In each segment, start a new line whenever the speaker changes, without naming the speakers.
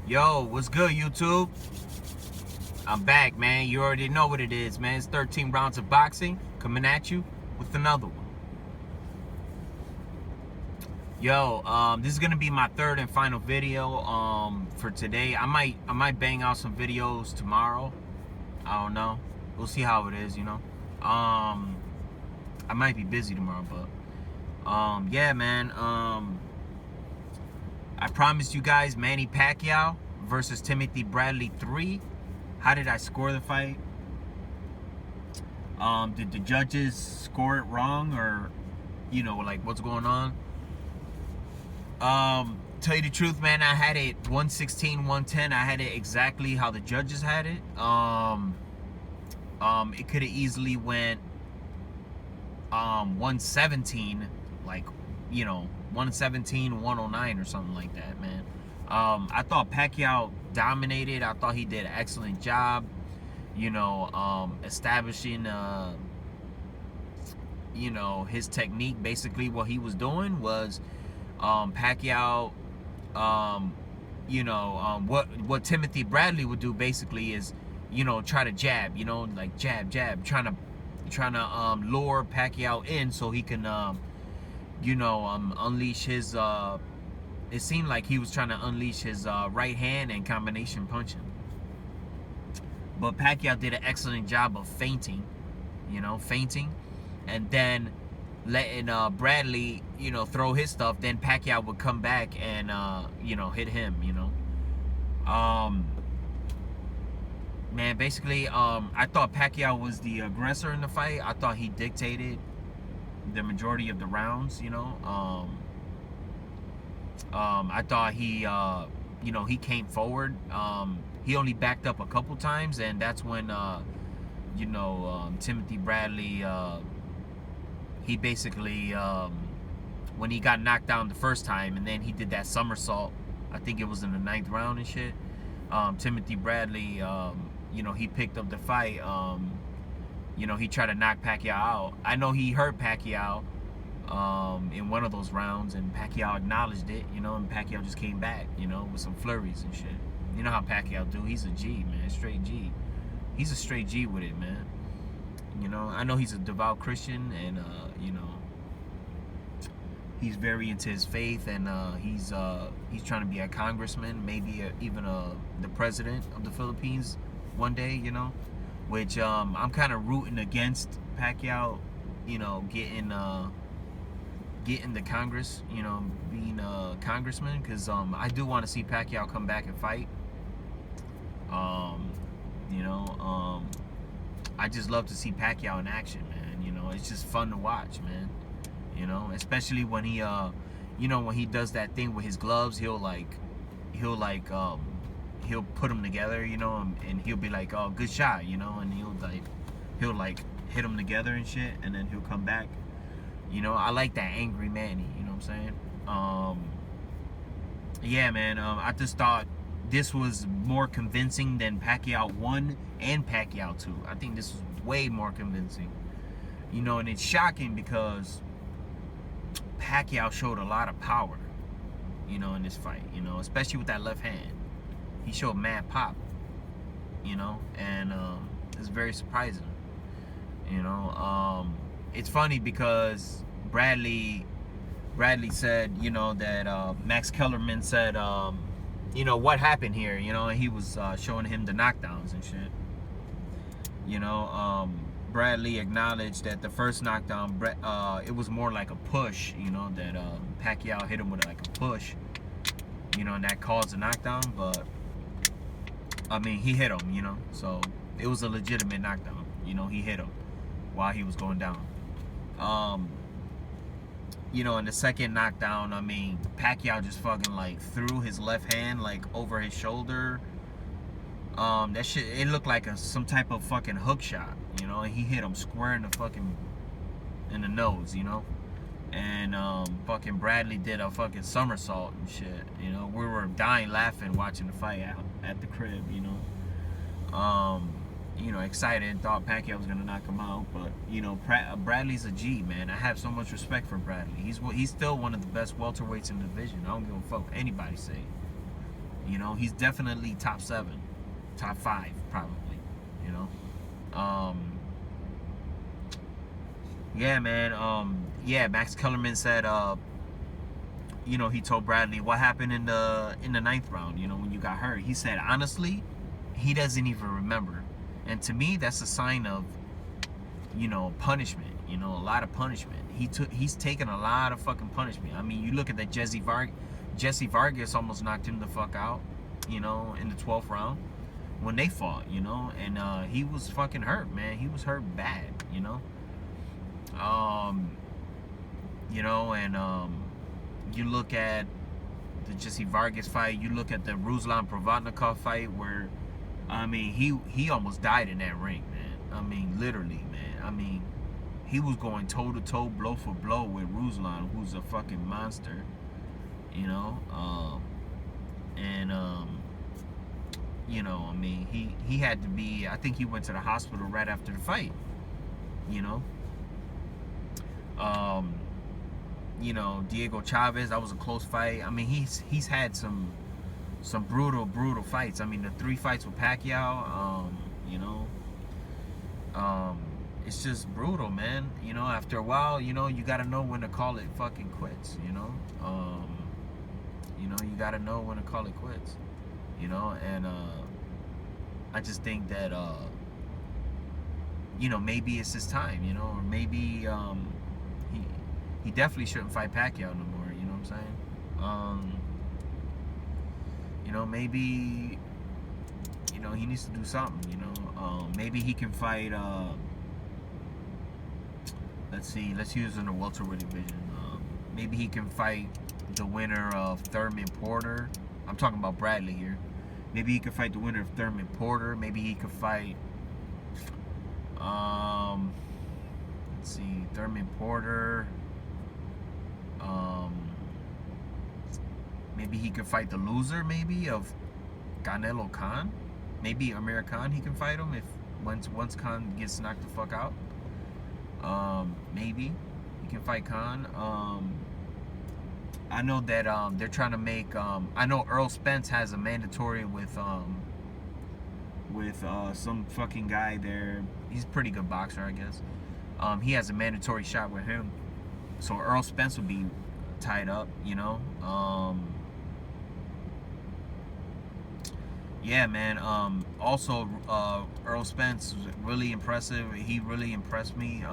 Yo, what's good, YouTube? I'm back, man. You already know what it is, man. It's 13 rounds of boxing coming at you with another one. Yo, this is gonna be my third and final video for today. I might bang out some videos tomorrow. I don't know. We'll see how it is, you know. I might be busy tomorrow, but yeah, man. I promised you guys Manny Pacquiao versus Timothy Bradley 3. How did I score the fight? Did the judges score it wrong, or you know, like, what's going on? Tell you the truth, man, I had it 116, 110. I had it exactly how the judges had it. It could have easily went 117, like, you know, 117, 109 or something like that, man. I thought Pacquiao dominated. I thought he did an excellent job, you know, establishing, you know, his technique. Basically, what he was doing was, Pacquiao, you know, what Timothy Bradley would do basically is, you know, try to jab, you know, like jab, trying to lure Pacquiao in so he can, you know, unleash his, it seemed like he was trying to unleash his right hand and combination punching. But Pacquiao did an excellent job of feinting, you know, and then letting Bradley, you know, throw his stuff. Then Pacquiao would come back and, you know, hit him, you know. Man, basically, I thought Pacquiao was the aggressor in the fight. I thought he dictated the majority of the rounds, you know. I thought he, you know, he came forward. He only backed up a couple times, and that's when, you know, Timothy Bradley, he basically, when he got knocked down the first time, and then he did that somersault, I think it was in the 9th round and shit. Timothy Bradley, you know, he picked up the fight. You know, he tried to knock Pacquiao out. I know he hurt Pacquiao in one of those rounds, and Pacquiao acknowledged it, you know, and Pacquiao just came back, you know, with some flurries and shit. You know how Pacquiao do. He's a G, man, straight G. He's a straight G with it, man. You know, I know he's a devout Christian, and you know, he's very into his faith, and he's trying to be a congressman, maybe even the president of the Philippines one day, you know, which I'm kind of rooting against Pacquiao, you know, getting the Congress, you know, being a congressman, because I do want to see Pacquiao come back and fight. You know, I just love to see Pacquiao in action, man. You know, it's just fun to watch, man. You know, especially when he, you know, when he does that thing with his gloves, he'll put them together, you know, and he'll be like, "Oh, good shot," you know, and he'll hit them together and shit, and then he'll come back. You know, I like that angry Manny. You know what I'm saying? Yeah, man. I just thought this was more convincing than Pacquiao 1 and Pacquiao 2. I think this was way more convincing. You know, and it's shocking because Pacquiao showed a lot of power, you know, in this fight, you know, especially with that left hand. He showed mad pop, you know, and it's very surprising, you know. It's funny because Bradley said, you know, that Max Kellerman said, you know, what happened here, you know, and he was showing him the knockdowns and shit. You know, Bradley acknowledged that the first knockdown, it was more like a push, you know, that Pacquiao hit him with like a push, you know, and that caused a knockdown. But I mean, he hit him, you know, so it was a legitimate knockdown. You know, he hit him while he was going down. You know, in the second knockdown, I mean, Pacquiao just fucking like threw his left hand like over his shoulder. That shit, it looked like some type of fucking hook shot, you know, and he hit him square in the nose, you know. And fucking Bradley did a fucking somersault and shit, you know. We were dying laughing watching the fight out at the crib, you know. You know, excited, thought Pacquiao was gonna knock him out, but you know, Bradley's a G, man. I have so much respect for Bradley. He's still one of the best welterweights in the division. I don't give a fuck what anybody say. You know, he's definitely top 7, top 5 probably. You know, yeah, man. Yeah, Max Kellerman said, you know, he told Bradley what happened in the 9th round. You know, when you got hurt, he said honestly, he doesn't even remember. And to me, that's a sign of, you know, punishment. You know, a lot of punishment. He's taken a lot of fucking punishment. I mean, you look at that Jesse Vargas almost knocked him the fuck out, you know, in the 12th round when they fought, you know, and he was fucking hurt, man. He was hurt bad, you know. You know, and you look at the Jesse Vargas fight, you look at the Ruslan Provodnikov fight where, I mean, he almost died in that ring, man. I mean, literally, man. I mean, he was going toe-to-toe, blow for blow with Ruslan, who's a fucking monster, you know. You know, I mean, he had to be, I think he went to the hospital right after the fight, you know. You know, Diego Chavez, that was a close fight. I mean, he's had some brutal fights. I mean, the 3 fights with Pacquiao, you know, it's just brutal, man. You know, after a while, you know, you gotta know when to call it fucking quits, you know. You know, you gotta know when to call it quits, you know. And I just think that you know, maybe it's his time, you know, or maybe he definitely shouldn't fight Pacquiao no more, you know what I'm saying? You know, maybe, you know, he needs to do something, you know. Maybe he can fight, let's see, let's use in the welterweight division. Maybe he can fight the winner of Thurman Porter. I'm talking about Bradley here. Maybe he could fight the winner of Thurman Porter. Maybe he could fight, let's see, Thurman Porter. Maybe he could fight the loser, maybe, of Canelo Khan. Maybe Amir Khan, he can fight him if once Khan gets knocked the fuck out. Maybe he can fight Khan. I know that they're trying to make. I know Errol Spence has a mandatory with some fucking guy there. He's a pretty good boxer, I guess. He has a mandatory shot with him, so Errol Spence would be tied up, you know. Yeah, man. Also, Errol Spence was really impressive. He really impressed me.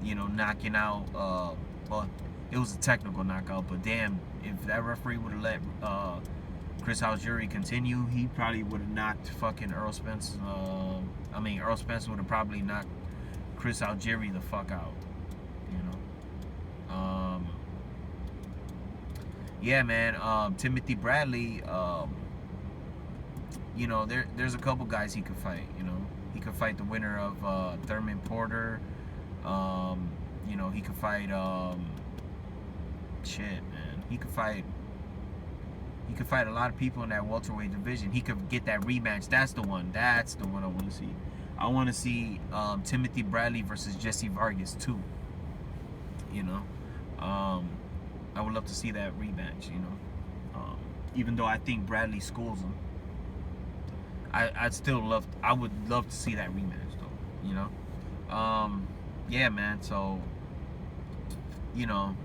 You know, knocking out. Well, it was a technical knockout, but damn, if that referee would have let Chris Algeri continue, he probably would have knocked fucking Errol Spence. I mean, Errol Spence would have probably knocked Chris Algeri the fuck out. You know. Yeah, man. Timothy Bradley. You know, there's a couple guys he could fight. You know, he could fight the winner of Thurman Porter. You know, he could fight. Shit, man. He could fight a lot of people in that welterweight division. He could get that rematch. That's the one I want to see. I want to see Timothy Bradley versus Jesse Vargas too. You know, I would love to see that rematch. You know, even though I think Bradley schools him, I would love to see that rematch though. You know, yeah, man. So, you know,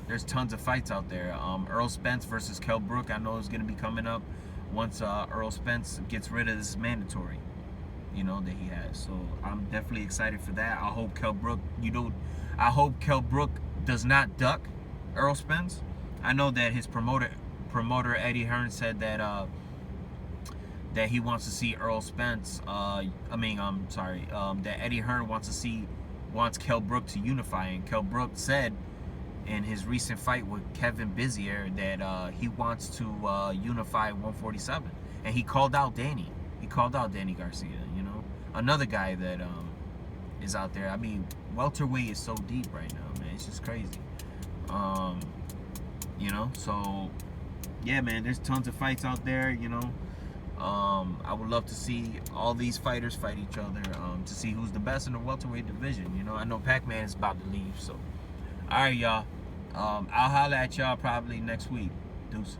there's tons of fights out there. Errol Spence versus Kell Brook, I know is going to be coming up once Errol Spence gets rid of this mandatory, you know, that he has. So I'm definitely excited for that. I hope Kell Brook, does not duck Errol Spence. I know that his promoter Eddie Hearn said that that he wants to see Errol Spence. That Eddie Hearn wants Kell Brook to unify, and Kell Brook said in his recent fight with Kevin Bizier that he wants to unify 147, and he called out Danny. He called out Danny Garcia. You know, another guy that is out there. I mean, welterweight is so deep right now, man. It's just crazy. You know, so yeah, man. There's tons of fights out there. You know, I would love to see all these fighters fight each other to see who's the best in the welterweight division. You know, I know Pac-Man is about to leave, so all right, y'all. I'll holler at y'all probably next week. Deuces.